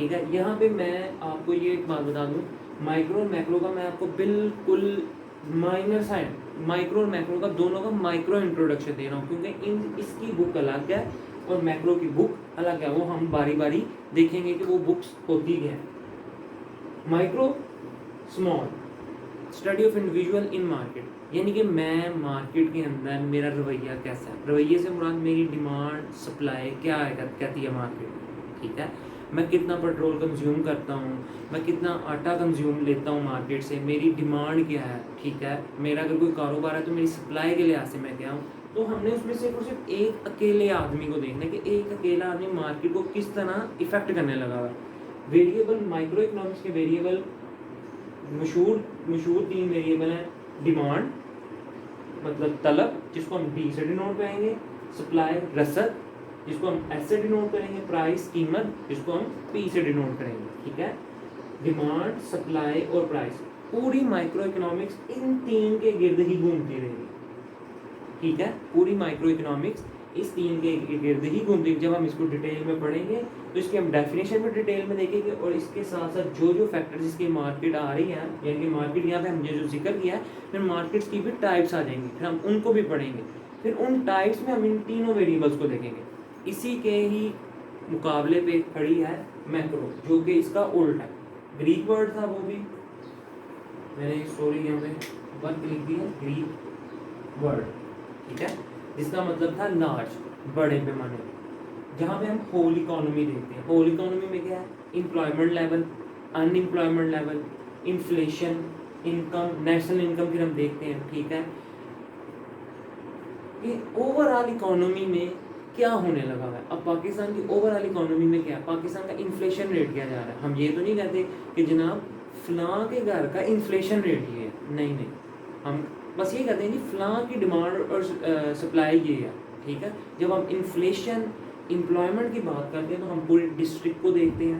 ٹھیک ہے. یہاں پہ میں آپ کو یہ ایک بات بتا دوں, مائکرو اور میکرو کا میں آپ کو بالکل مائنر سا مائکرو اور میکرو کا دونوں کا مائکرو انٹروڈکشن دے رہا ہوں, کیونکہ اس کی بک الگ ہے اور میکرو کی بک الگ ہے. وہ ہم باری باری دیکھیں گے کہ وہ بکس ہوتی کیا ہے. Micro small study of individual in market, یعنی کہ میں مارکیٹ کے اندر میرا رویہ کیسا ہے. رویے سے مراد میری ڈیمانڈ سپلائی کیا ہے کہتی ہے مارکیٹ. ٹھیک ہے, میں کتنا پیٹرول کنزیوم کرتا ہوں, میں کتنا آٹا کنزیوم لیتا ہوں مارکیٹ سے, میری ڈیمانڈ کیا ہے. ٹھیک ہے, میرا اگر کوئی کاروبار ہے تو میری سپلائی کے لحاظ سے میں کیا ہوں. تو ہم نے اس میں صرف اور صرف ایک اکیلے آدمی کو دیکھنا ہے کہ ایک اکیلا آدمی مارکیٹ کو کس طرح افیکٹ کرنے لگا ہوا ہے. ویریبل مائکرو اکنامکس کے ویریبل مشہور 3 ویریبل ہیں. ڈیمانڈ مطلب طلب, جس کو ہم ڈی سے ڈینوٹ کریں گے. سپلائی رسد, جس کو ہم ایس سے ڈینوٹ کریں گے. پرائس قیمت, جس کو ہم پی سے ڈینوٹ کریں گے. ٹھیک ہے, ڈیمانڈ سپلائی اور پرائس. پوری مائکرو اکنامکس ان 3 کے گرد ہی گھومتی رہے گی. ٹھیک ہے, پوری مائکرو اکنامکس اس 3 کے گرد ہی گھومتی. جب ہم اس کو ڈیٹیل میں پڑھیں گے تو اس کی ہم ڈیفینیشن میں ڈیٹیل میں دیکھیں گے, اور اس کے ساتھ ساتھ جو فیکٹرز اس کی مارکیٹ آ رہی ہیں, یعنی کہ مارکیٹ یہاں پہ ہم نے جو ذکر کیا ہے, پھر مارکیٹس کی بھی ٹائپس آ جائیں گی, پھر ہم ان کو بھی پڑھیں گے. پھر ان ٹائپس میں ہم ان تینوں ویریبلس کو دیکھیں گے. اسی کے ہی مقابلے پہ کھڑی ہے میکرو, جو کہ اس کا الٹ ہے. گریک ورڈ تھا, وہ بھی میں نے سوری یہاں پہ ورک لکھ دی ہے, گریک ورڈ. ٹھیک ہے, جس کا مطلب تھا لارج, بڑے پیمانے پہ. جہاں پہ ہم ہول اکانومی دیکھتے ہیں. ہول اکانومی میں کیا ہے, employment level, unemployment level, inflation, income, national income پھر ہم دیکھتے ہیں. ٹھیک ہے, کہ اوور آل اکانومی میں کیا ہونے لگا ہے. اب پاکستان کی اوور آل اکانومی میں کیا ہے, پاکستان کا انفلیشن ریٹ کیا جا رہا ہے. ہم یہ تو نہیں کہتے کہ جناب فلاں کے گھر کا انفلیشن ریٹ یہ ہے, نہیں, ہم بس یہ کہتے ہیں کہ فلاں کی ڈیمانڈ اور سپلائی یہ ہے. ٹھیک ہے, جب ہم انفلیشن امپلائمنٹ کی بات کرتے ہیں تو ہم پورے ڈسٹرکٹ کو دیکھتے ہیں,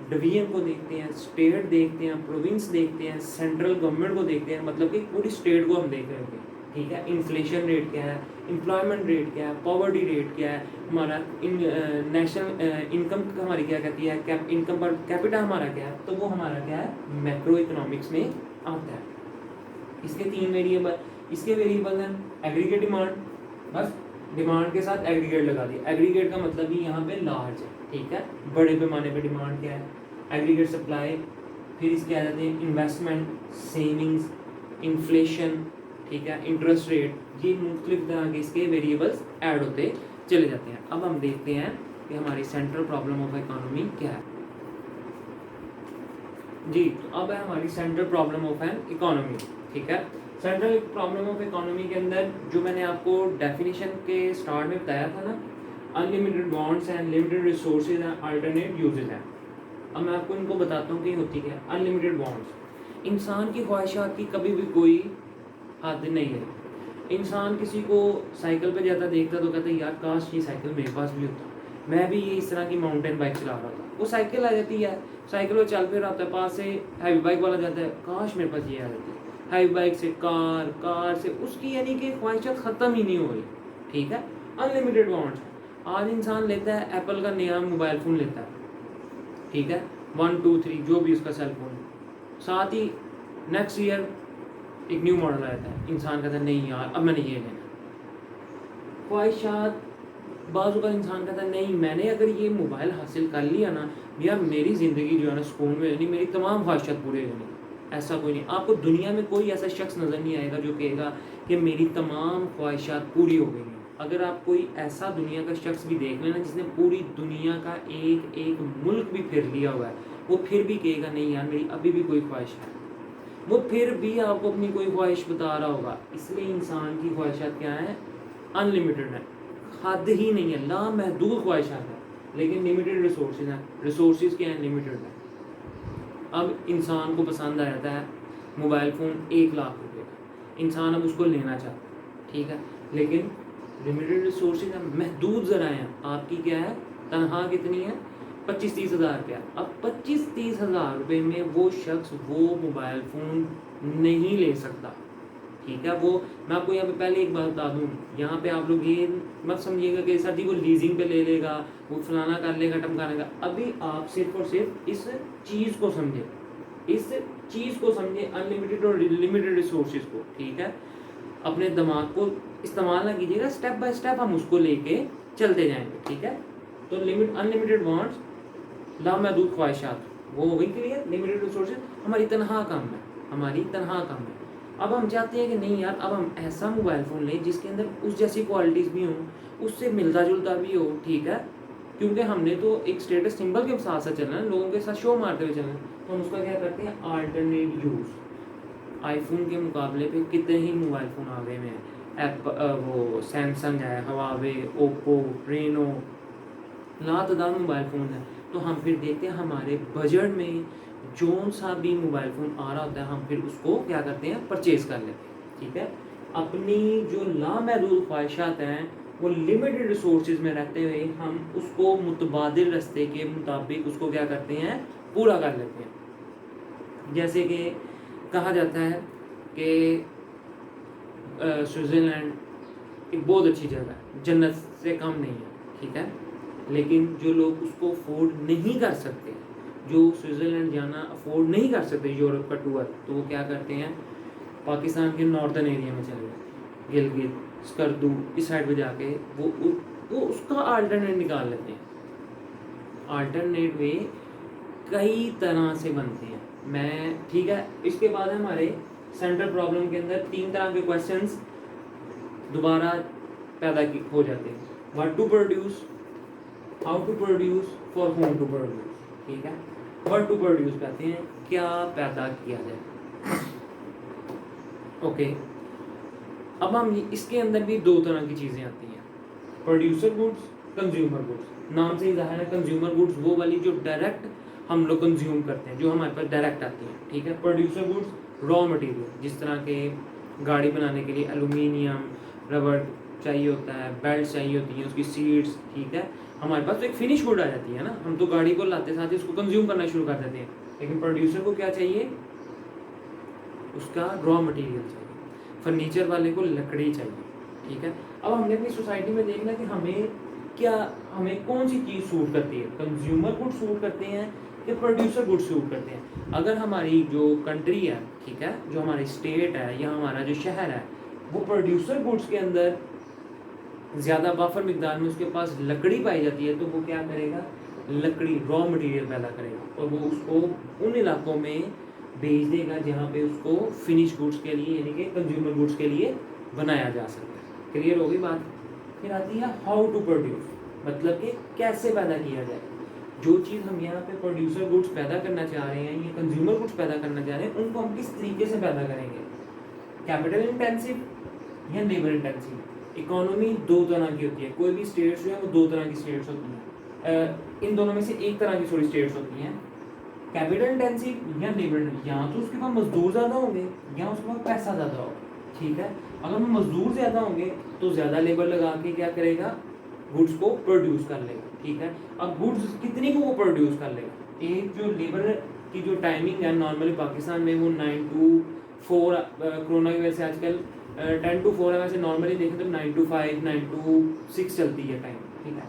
ڈویژن کو دیکھتے ہیں, اسٹیٹ دیکھتے ہیں, پروونس دیکھتے ہیں, سینٹرل گورنمنٹ کو دیکھتے ہیں. مطلب کہ پوری اسٹیٹ کو ہم دیکھ رہے ہوتے ہیں. ٹھیک ہے, انفلیشن ریٹ کیا ہے, امپلائمنٹ ریٹ کیا ہے, پاورٹی ریٹ کیا ہے, ہمارا نیشنل انکم ہماری کیا کہتی ہے, انکم پر کیپٹا ہمارا کیا ہے. تو وہ ہمارا کیا ہے, میکرو اکنامکس میں آتا ہے. اس کے 3 ویریبل, اس کے ویریبل ہیں ایگریگیٹ ڈیمانڈ, بس ڈیمانڈ کے ساتھ ایگریگیٹ لگا دیا. ایگریگیٹ کا مطلب ہی یہاں پہ لارج ہے. ٹھیک ہے, بڑے پیمانے پہ ڈیمانڈ کیا ہے. ایگریگیٹ سپلائی, پھر اس کے آ جاتے ہیں انویسٹمنٹ, سیونگز, انفلیشن. ٹھیک ہے, انٹرسٹ ریٹ. یہ مختلف طرح کے اس کے ویریبلس ایڈ ہوتے چلے جاتے ہیں. اب ہم دیکھتے ہیں کہ ہماری سینٹرل پرابلم آف اکانومی کیا ہے. جی, تو اب ہے ہماری central problem of an economy. ٹھیک ہے, سینٹرل پرابلم آف اکانومی کے اندر جو میں نے آپ کو ڈیفینیشن کے اسٹارٹ میں بتایا تھا نا, انلمیٹڈ وانٹس ہیں, لمیٹڈ ریسورسز ہیں, الٹرنیٹ یوزز ہیں. اب میں آپ کو ان کو بتاتا ہوں کہ ہوتی کیا ہے. انلمیٹڈ وانٹس, انسان کی خواہشات کی کبھی بھی کوئی حد نہیں ہے. انسان کسی کو سائیکل پہ جاتا دیکھتا تو کہتا ہے یار کاش یہ سائیکل میرے پاس بھی ہوتا, میں بھی یہ اس طرح کی ماؤنٹین بائک چلا رہا تھا. وہ سائیکل آ جاتی ہے, سائیکل وہ چل پھر آتا ہے, پاس سے ہیوی بائک والا جاتا ہے, کاش میرے پاس یہ آ جاتی ہے. ہیوی بائک سے کار سے, اس کی یعنی کہ خواہشات ختم ہی نہیں ہو رہی. ٹھیک ہے, انلمیٹڈ وانٹس. آج انسان لیتا ہے ایپل کا نیا موبائل فون لیتا ہے. ٹھیک ہے, 1 2 3 جو بھی اس کا سیل فون, ساتھ ہی نیکسٹ ایئر ایک نیو ماڈل آتا ہے. انسان کہتا ہے نہیں یار اب میں نے یہ لینا. خواہشات, بعض اوقات انسان کہتا ہے نہیں میں نے اگر یہ موبائل حاصل کر لیا نا یار میری زندگی جو ہے نا سکون میں رہنی, میری تمام خواہشات پورے ہونی. ایسا کوئی نہیں, آپ کو دنیا میں کوئی ایسا شخص نظر نہیں آئے گا جو کہے گا کہ میری تمام خواہشات پوری ہو گئی ہیں. اگر آپ کوئی ایسا دنیا کا شخص بھی دیکھ لینا جس نے پوری دنیا کا ایک ملک بھی پھر لیا ہوا ہے, وہ پھر بھی کہے گا نہیں یار میری ابھی بھی کوئی خواہش ہے. وہ پھر بھی آپ کو اپنی کوئی خواہش بتا رہا ہوگا. اس لیے انسان کی خواہشات کیا ہیں, انلمیٹڈ ہیں, حد ہی نہیں ہے, لامحدود خواہشات ہیں. لیکن لمیٹڈ ریسورسز ہیں. ریسورسز کیا ہیں, لمیٹڈ ہیں. اب انسان کو پسند آ جاتا ہے موبائل فون 1 لاکھ روپے کا, انسان اب اس کو لینا چاہتا ہے. ٹھیک ہے, لیکن لمیٹڈ ریسورسز ہیں, محدود ذرائع ہیں. آپ کی کیا ہے, تنخواہ کتنی ہے, 25-30 ہزار روپیہ. اب 25-30 ہزار روپے میں وہ شخص وہ موبائل فون نہیں لے سکتا. ٹھیک ہے. وہ میں آپ کو یہاں پہ پہلے ایک بات بتا دوں, یہاں پہ آپ لوگ یہ مت سمجھیے گا کہ سر جی وہ لیزنگ پہ لے لے گا, وہ فلانا کر لے گا, ٹمکانے گا. ابھی آپ صرف اور صرف اس چیز کو سمجھیں, اس چیز کو سمجھیں, انلمیٹڈ اور لمیٹڈ ریسورسز کو. ٹھیک ہے, اپنے دماغ کو استعمال نہ کیجیے گا, اسٹیپ بائی اسٹیپ ہم اس کو لے کے چلتے جائیں گے. ٹھیک ہے, تو انلمیٹڈ وانٹس, لامحدود خواہشات, وہ ہو گئی کلیئر. لمیٹڈ ریسورسز ہماری تنہا کام ہے, ہماری تنہا کام ہے. اب ہم چاہتے ہیں کہ نہیں یار, اب ہم ایسا موبائل فون لیں جس کے اندر اس جیسی کوالٹیز بھی ہوں, اس سے ملتا جلتا بھی ہو. ٹھیک ہے, کیونکہ ہم نے تو ایک اسٹیٹس سمبل کے ساتھ ساتھ چلنا ہے, لوگوں کے ساتھ شو مارتے ہوئے چلنا ہے. تو ہم اس کا کیا کرتے ہیں, آلٹرنیٹ یوز. آئی فون کے مقابلے پہ کتنے ہی موبائل فون آ گئے ہیں, وہ سیمسنگ ہے, ہواوے, اوپو, رینو, لاتعداد موبائل فون ہے. تو ہم پھر دیکھتے ہیں ہمارے بجٹ میں جون سا بھی موبائل فون آ رہا ہوتا ہے, ہم پھر اس کو کیا کرتے ہیں, پرچیز کر لیتے ہیں. ٹھیک ہے, اپنی جو لامحدود خواہشات ہیں وہ لمیٹڈ ریسورسز میں رہتے ہوئے ہم اس کو متبادل رستے کے مطابق اس کو کیا کرتے ہیں, پورا کر لیتے ہیں. جیسے کہ کہا جاتا ہے کہ سوئٹزرلینڈ ایک بہت اچھی جگہ ہے, جنت سے کم نہیں ہے. ٹھیک ہے, لیکن جو لوگ اس کو افورڈ نہیں کر سکتے, جو سوئٹزرلینڈ جانا افورڈ نہیں کر سکتے یورپ کا ٹور, تو وہ کیا کرتے ہیں, پاکستان کے ناردرن ایریا میں چلے گئے, گلگت, اسکردو, اس سائڈ پہ جا کے وہ اس کا آلٹرنیٹ نکال لیتے ہیں. آلٹرنیٹ وے کئی طرح سے بنتے ہیں. میں ٹھیک ہے, اس کے بعد ہمارے سینٹرل پرابلم کے اندر 3 طرح کے کویشچنس دوبارہ پیدا ہو جاتے ہیں. What to produce, how to produce, for whom to produce. ٹھیک ہے, واٹ ٹو پروڈیوس کہتے ہیں کیا پیدا کیا جائے. اوکے, اب ہم اس کے اندر بھی 2 طرح کی چیزیں آتی ہیں, پروڈیوسر گڈس, کنزیومر گڈس. نام سے ہی ظاہر ہے, کنزیومر گڈس وہ والی جو ڈائریکٹ ہم لوگ کنزیوم کرتے ہیں, جو ہمارے پاس ڈائریکٹ آتی ہیں. ٹھیک ہے, پروڈیوسر گڈس را مٹیریل, جس طرح کے گاڑی بنانے کے لیے ایلومینیم, ربڑ چاہیے ہوتا ہے, بیلٹ چاہیے ہوتی ہیں, اس کی سیٹس. ٹھیک ہے, ہمارے پاس تو ایک فنش گڈ آ جاتی ہے نا, ہم تو گاڑی کو لاتے ساتھ اس کو کنزیوم کرنا شروع کر دیتے ہیں. لیکن پروڈیوسر کو کیا چاہیے, اس کا را مٹیریل چاہیے. فرنیچر والے کو لکڑی چاہیے. ٹھیک ہے, اب ہم نے اپنی سوسائٹی میں دیکھنا کہ ہمیں کون سی چیز سوٹ کرتی ہے, کنزیومر گڈ سوٹ کرتے ہیں کہ پروڈیوسر گڈ سوٹ کرتے ہیں. اگر ہماری جو کنٹری ہے, ٹھیک ہے, جو ہماری اسٹیٹ ہے یا ہمارا جو شہر ہے, وہ پروڈیوسر گڈس کے اندر زیادہ وافر مقدار میں اس کے پاس لکڑی پائی جاتی ہے, تو وہ کیا کرے گا, لکڑی را مٹیریل پیدا کرے گا, اور وہ اس کو ان علاقوں میں بھیج دے گا جہاں پہ اس کو فنش گڈس کے لیے, یعنی کہ کنزیومر گڈس کے لیے بنایا جا سکتا ہے. کلیئر ہوگی بات. پھر آتی ہے ہاؤ ٹو پروڈیوس, مطلب کہ کیسے پیدا کیا جائے. جو چیز ہم یہاں پہ پروڈیوسر گڈس پیدا کرنا چاہ رہے ہیں یا کنزیومر گڈس پیدا کرنا چاہ رہے ہیں, ان کو ہم کس طریقے سے پیدا کریں گے, کیپٹل انٹینسو یا لیبر انٹینسو. اکانومی 2 طرح کی ہوتی ہے, کوئی بھی اسٹیٹس جو ہے وہ 2 طرح کی اسٹیٹس ہوتی ہیں. ان دونوں میں سے ایک طرح کی تھوڑی اسٹیٹس ہوتی ہیں, کیپٹل انٹینسو یا لیبر. یا تو اس کے پاس مزدور زیادہ ہوں گے یا اس کے پاس پیسہ زیادہ ہوگا. ٹھیک ہے, اگر مزدور زیادہ ہوں گے تو زیادہ لیبر لگا کے کیا کرے گا, گڈس کو پروڈیوس کر لے گا. ٹھیک ہے, اب گڈس کتنی کو وہ پروڈیوس کر لے گا. ایک جو لیبر کی جو ٹائمنگ ہے نارملی پاکستان میں وہ 9 to 4, کرونا کی وجہ سے آج کل 10 to 4 ہے, ویسے نارملی دیکھیں تو 9 to 5, 9 to 6 چلتی ہے ٹائم. ٹھیک ہے,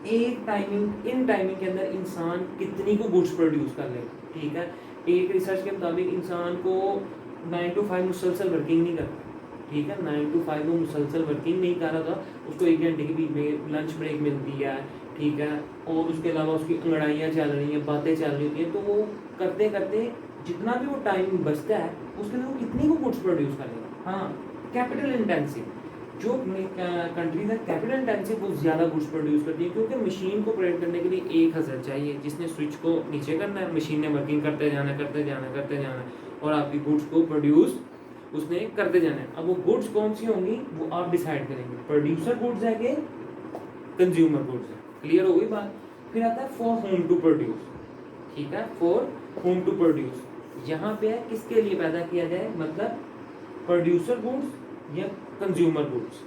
ایک ٹائمنگ کے اندر انسان کتنی کو گڈس پروڈیوس کر لے گا. ٹھیک ہے, ایک ریسرچ کے مطابق انسان کو 9 to 5 مسلسل ورکنگ نہیں کرتا. ٹھیک ہے, 9 to 5 وہ مسلسل ورکنگ نہیں کر رہا تھا, اس کو 1 گھنٹے کے بیچ میں لنچ بریک ملتی ہے. ٹھیک ہے, اور اس کے علاوہ اس کی انگڑائیاں چل رہی ہیں, باتیں چل رہی ہوتی ہیں, تو وہ کرتے کرتے جتنا بھی وہ ٹائم بچتا ہے اس کے لیے وہ کتنی کو گڈس پروڈیوس کرے گا. ہاں, کیپٹل انٹینسو جو کنٹریز ہے کیپٹل انٹینسو وہ زیادہ گڈس پروڈیوس کرتی ہیں, کیونکہ مشین کو آپریٹ کرنے کے لیے ایک حضرت چاہیے جس نے سوئچ کو نیچے کرنا ہے, مشین نے ورکنگ کرتے جانا اور آپ کی گڈس کو پروڈیوس اس نے کرتے جانا ہے. اب وہ گڈس کون سی ہوں گی وہ آپ ڈیسائیڈ کریں گے, پروڈیوسر گڈس ہے کہ کنزیومر گڈس ہے. کلیئر ہو گئی بات. پھر آتا ہے فار ہوم ٹو پروڈیوس. ٹھیک ہے, فار ہوم ٹو پروڈیوس یہاں پہ ہے کس کے لیے پیدا کیا جائے, مطلب پروڈیوسر گڈس یا کنزیومر گڈس.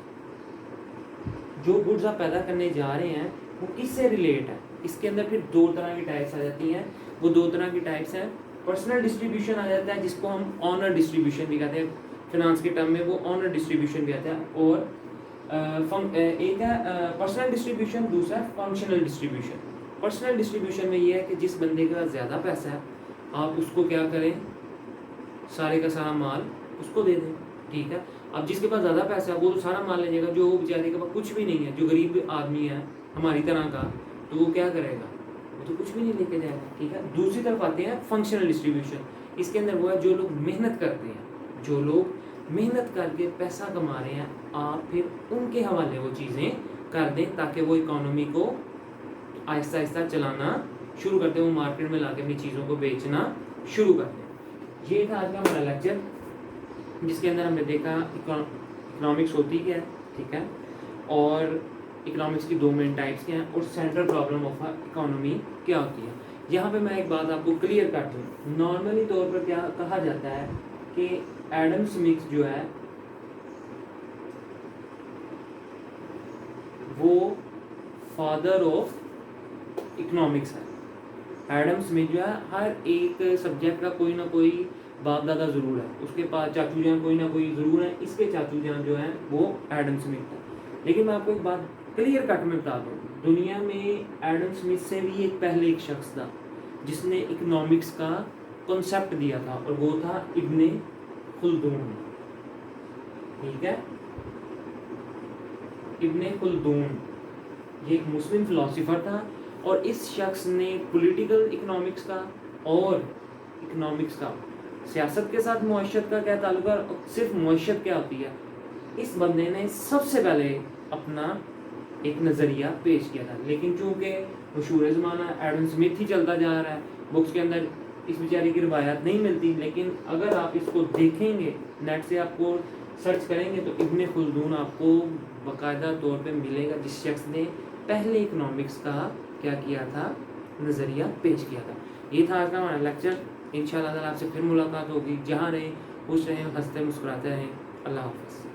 جو گڈس آپ پیدا کرنے جا رہے ہیں وہ کس سے ریلیٹ ہے. اس کے اندر پھر 2 طرح کی ٹائپس آ جاتی ہیں. وہ 2 طرح کی ٹائپس ہیں, پرسنل ڈسٹریبیوشن آ جاتا ہے جس کو ہم آنر ڈسٹریبیوشن بھی کہتے ہیں. فنانس کے ٹرم میں وہ آنر ڈسٹریبیوشن بھی آتا ہے، اور ایک ہے پرسنل ڈسٹریبیوشن، دوسرا فنکشنل ڈسٹریبیوشن۔ پرسنل ڈسٹریبیوشن میں یہ ہے کہ جس بندے کا زیادہ پیسہ ہے آپ اس کو کیا کریں، سارے کا سارا مال اس کو دے دیں، ٹھیک ہے۔ اب جس کے پاس زیادہ پیسہ ہے وہ تو سارا مال لے جائے گا، جو بیچارے کے پاس کچھ بھی نہیں ہے، جو غریب آدمی ہے ہماری طرح کا، تو وہ کیا کرے گا، وہ تو کچھ بھی نہیں لے کے جائے گا، ٹھیک ہے۔ دوسری طرف آتے ہیں فنکشنل ڈسٹریبیوشن، اس کے اندر وہ ہے جو لوگ محنت کرتے ہیں، جو لوگ محنت کر کے پیسہ کما رہے ہیں، آپ پھر ان کے حوالے وہ چیزیں کر دیں تاکہ وہ اکانومی کو آہستہ آہستہ چلانا شروع کرتے ہیں، وہ مارکیٹ میں لا کے اپنی چیزوں کو بیچنا شروع کرتے ہیں۔ یہ تھا آج کا ہمارا لیکچر، جس کے اندر ہم نے دیکھا اکنامکس ہوتی کیا ہے، ٹھیک ہے، اور اکنامکس کی دو مین ٹائپس کیا ہیں، اور سینٹرل پرابلم آف اکانومی کیا ہوتی ہے۔ یہاں پہ میں ایک بات آپ کو کلیئر کر دوں، نارملی طور پر کیا کہا جاتا ہے کہ ایڈم سمتھ جو ہے وہ فادر آف اکنامکس ہے۔ ایڈم سمتھ جو ہے ہر ایک سبجیکٹ کا کوئی نہ کوئی باپ دادا ضرور ہے، اس کے پاس چاچو جان کوئی نہ کوئی ضرور ہے، اس کے چاچو جان جو ہیں وہ ایڈم سمتھ ہے۔ لیکن میں آپ کو ایک بات کلیئر کٹ میں بتا دوں، دنیا میں ایڈم سمتھ سے بھی ایک شخص تھا جس نے اکنامکس کا کنسیپٹ دیا تھا، اور وہ تھا ابن خلدون، ٹھیک ہے۔ ابن خلدون یہ ایک مسلم فلاسفر تھا، اور اس شخص نے پولیٹیکل اکنامکس کا اور اکنامکس کا، سیاست کے ساتھ معیشت کا کیا تعلق ہے، صرف معیشت کیا ہوتی ہے، اس بندے نے سب سے پہلے اپنا ایک نظریہ پیش کیا تھا۔ لیکن چونکہ مشہور زمانہ ایڈم سمتھ ہی چلتا جا رہا ہے، بکس کے اندر اس بیچارے کی روایات نہیں ملتی، لیکن اگر آپ اس کو دیکھیں گے، نیٹ سے آپ کو سرچ کریں گے تو ابن خلدون آپ کو باقاعدہ طور پہ ملے گا، جس شخص نے پہلے اکنامکس کا کیا کیا تھا، نظریہ پیش کیا تھا۔ یہ تھا آج کا ہمارا لیکچر، انشاءاللہ تعالیٰ آپ سے پھر ملاقات ہوگی۔ جہاں رہیں خوش رہیں، ہنستے مسکراتے رہیں۔ اللہ حافظ۔